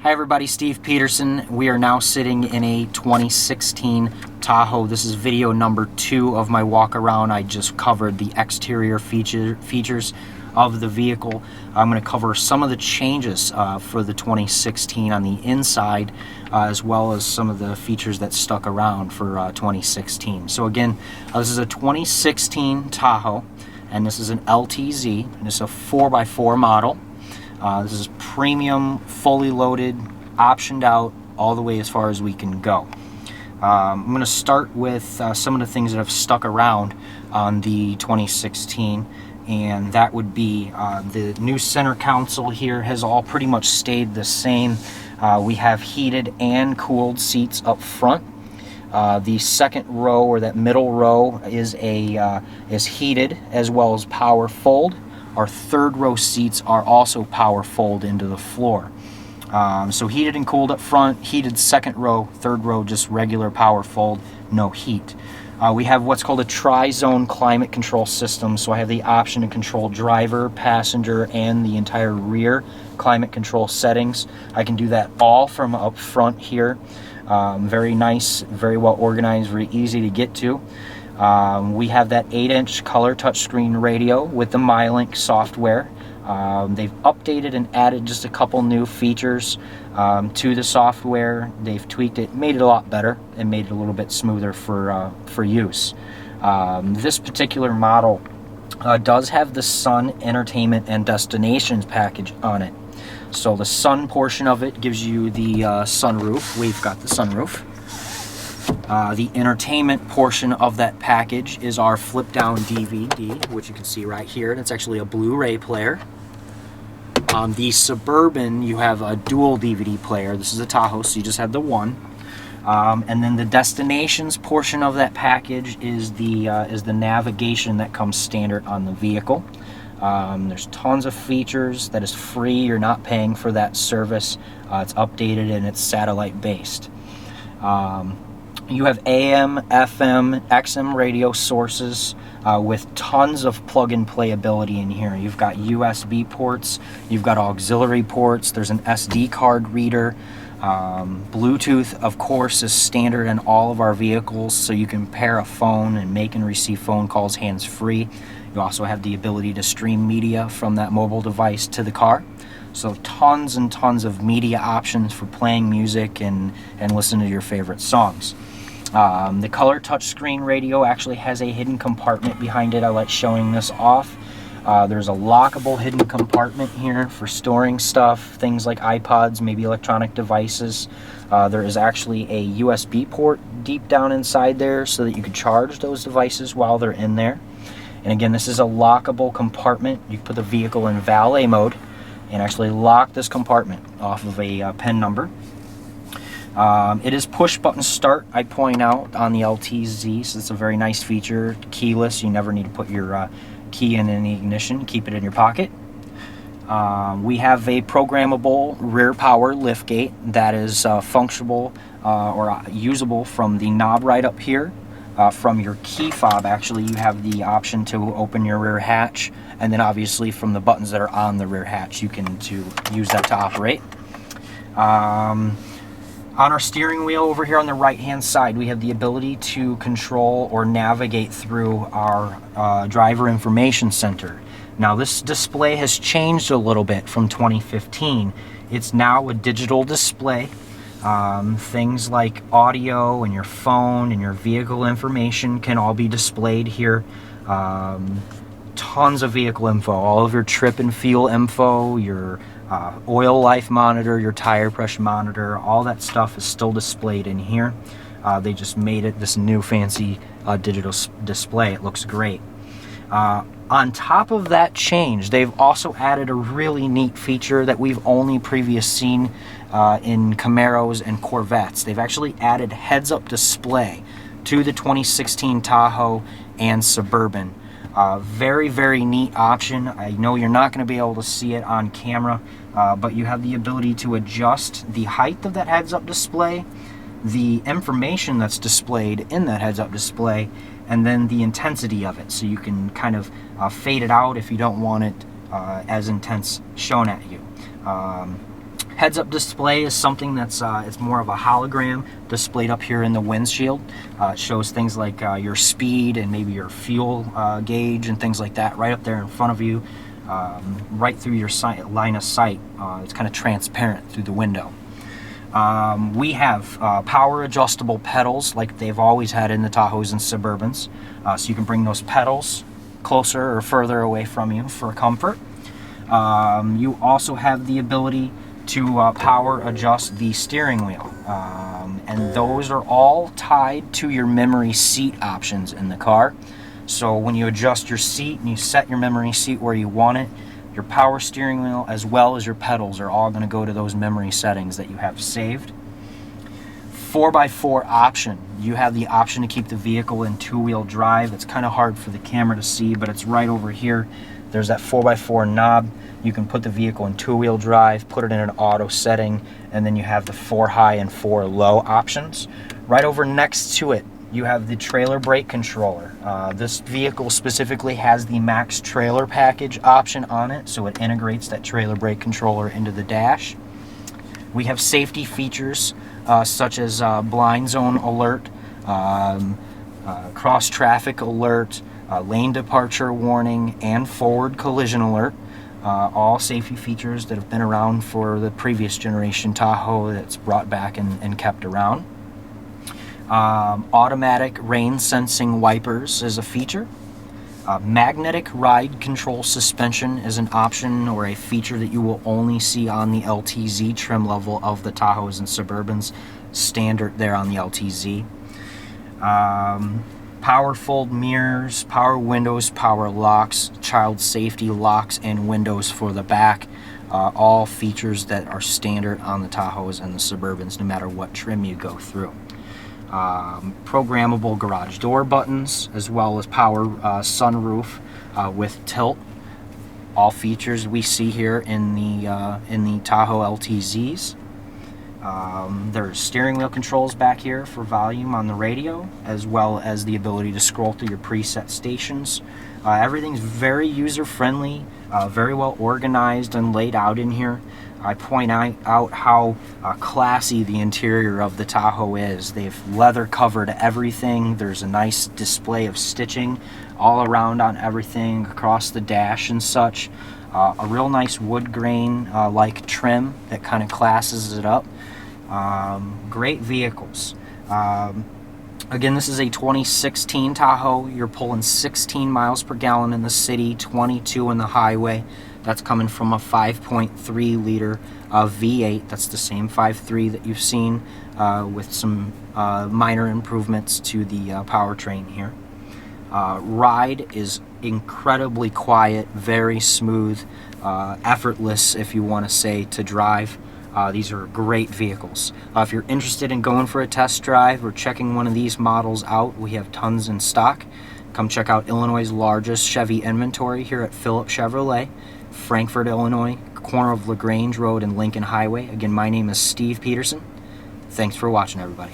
Hi everybody, Steve Peterson. We are now sitting in a 2016 Tahoe. This is video number 2 of my walk around. I just covered the exterior features of the vehicle. I'm going to cover some of the changes for the 2016 on the inside, as well as some of the features that stuck around for 2016. So again, this is a 2016 Tahoe, and this is an LTZ, and it's a 4x4 model. This is premium, fully loaded, optioned out, all the way as far as we can go. I'm going to start with some of the things that have stuck around on the 2016, and that would be the new center console here has all pretty much stayed the same. We have heated and cooled seats up front. The second row, or that middle row, is heated as well as power fold. Our third row seats are also power fold into the floor. So heated and cooled up front, heated second row, third row just regular power fold, no heat. We have what's called a tri-zone climate control system, so I have the option to control driver, passenger, and the entire rear climate control settings. I can do that all from up front here. Very nice, very well organized, very easy to get to. We have that 8-inch color touchscreen radio with the MyLink software. They've updated and added just a couple new features to the software. They've tweaked it, made it a lot better, and made it a little bit smoother for use. This particular model does have the Sun Entertainment and Destinations package on it. So the Sun portion of it gives you the sunroof. We've got the sunroof. The entertainment portion of that package is our flip-down DVD, which you can see right here, and it's actually a Blu-ray player. On the Suburban, you have a dual DVD player. This is a Tahoe, so you just have the one. And then the destinations portion of that package is the navigation that comes standard on the vehicle. There's tons of features that is free. You're not paying for that service. It's updated and it's satellite based. You have AM, FM, XM radio sources with tons of plug-and-play ability in here. You've got USB ports, you've got auxiliary ports, there's an SD card reader. Bluetooth, of course, is standard in all of our vehicles, so you can pair a phone and make and receive phone calls hands-free. You also have the ability to stream media from that mobile device to the car. So tons and tons of media options for playing music and listening to your favorite songs. The color touchscreen radio actually has a hidden compartment behind it. I like showing this off. There's a lockable hidden compartment here for storing stuff, things like iPods, maybe electronic devices. There is actually a USB port deep down inside there so that you can charge those devices while they're in there. And again, this is a lockable compartment. You can put the vehicle in valet mode and actually lock this compartment off of a PIN number. It is push button start, I point out, on the LTZ, so it's a very nice feature. Keyless, you never need to put your key in the ignition, keep it in your pocket. We have a programmable rear power liftgate that is functional or usable from the knob right up here. From your key fob, actually, you have the option to open your rear hatch, and then obviously from the buttons that are on the rear hatch, you can use that to operate. On our steering wheel over here on the right-hand side, we have the ability to control or navigate through our driver information center. Now, this display has changed a little bit from 2015. It's now a digital display. Things like audio and your phone and your vehicle information can all be displayed here. Tons of vehicle info, all of your trip and fuel info, your oil life monitor, your tire pressure monitor, all that stuff is still displayed in here. They just made it this new fancy digital display. It looks great. On top of that change, they've also added a really neat feature that we've only previously seen in Camaros and Corvettes. They've actually added heads-up display to the 2016 Tahoe and Suburban. Very, very neat option. I know you're not going to be able to see it on camera, but you have the ability to adjust the height of that heads-up display, the information that's displayed in that heads-up display, and then the intensity of it. So you can kind of fade it out if you don't want it as intense shown at you. Heads-up display is something that's it's more of a hologram displayed up here in the windshield. It shows things like your speed and maybe your fuel gauge and things like that right up there in front of you, right through your line of sight. It's kind of transparent through the window. We have power adjustable pedals like they've always had in the Tahoes and Suburbans, so you can bring those pedals closer or further away from you for comfort. You also have the ability to power adjust the steering wheel, and those are all tied to your memory seat options in the car. So when you adjust your seat and you set your memory seat where you want it, your power steering wheel as well as your pedals are all going to go to those memory settings that you have saved. 4x4 option. You have the option to keep the vehicle in two-wheel drive. It's kind of hard for the camera to see, but it's right over here. There's that 4x4 knob. You can put the vehicle in two-wheel drive, put it in an auto setting, and then you have the 4 high and 4 low options. Right over next to it, you have the trailer brake controller. This vehicle specifically has the max trailer package option on it, so it integrates that trailer brake controller into the dash. We have safety features such as blind zone alert, cross traffic alert, lane departure warning, and forward collision alert. All safety features that have been around for the previous generation Tahoe that's brought back and kept around. Automatic rain sensing wipers is a feature. Magnetic ride control suspension is an option or a feature that you will only see on the LTZ trim level of the Tahoes and Suburbans, standard there on the LTZ. Power fold mirrors, power windows, power locks, child safety locks, and windows for the back. All features that are standard on the Tahoes and the Suburbans no matter what trim you go through. Programmable garage door buttons, as well as power sunroof with tilt. All features we see here in the Tahoe LTZs. There's steering wheel controls back here for volume on the radio, as well as the ability to scroll through your preset stations. Everything's very user-friendly, very well organized and laid out in here. I point out how classy the interior of the Tahoe is. They've leather covered everything. There's a nice display of stitching all around on everything across the dash and such. A real nice wood grain like trim that kind of classes it up. Great vehicles. Again, this is a 2016 Tahoe. You're pulling 16 miles per gallon in the city, 22 in the highway. That's coming from a 5.3 liter V8. That's the same 5.3 that you've seen with some minor improvements to the powertrain here. Ride is incredibly quiet, very smooth, effortless, if you want to say, to drive. These are great vehicles. If you're interested in going for a test drive or checking one of these models out, we have tons in stock. Come check out Illinois' largest Chevy inventory here at Phillips Chevrolet, Frankfort, Illinois, corner of LaGrange Road and Lincoln Highway. Again, my name is Steve Peterson. Thanks for watching, everybody.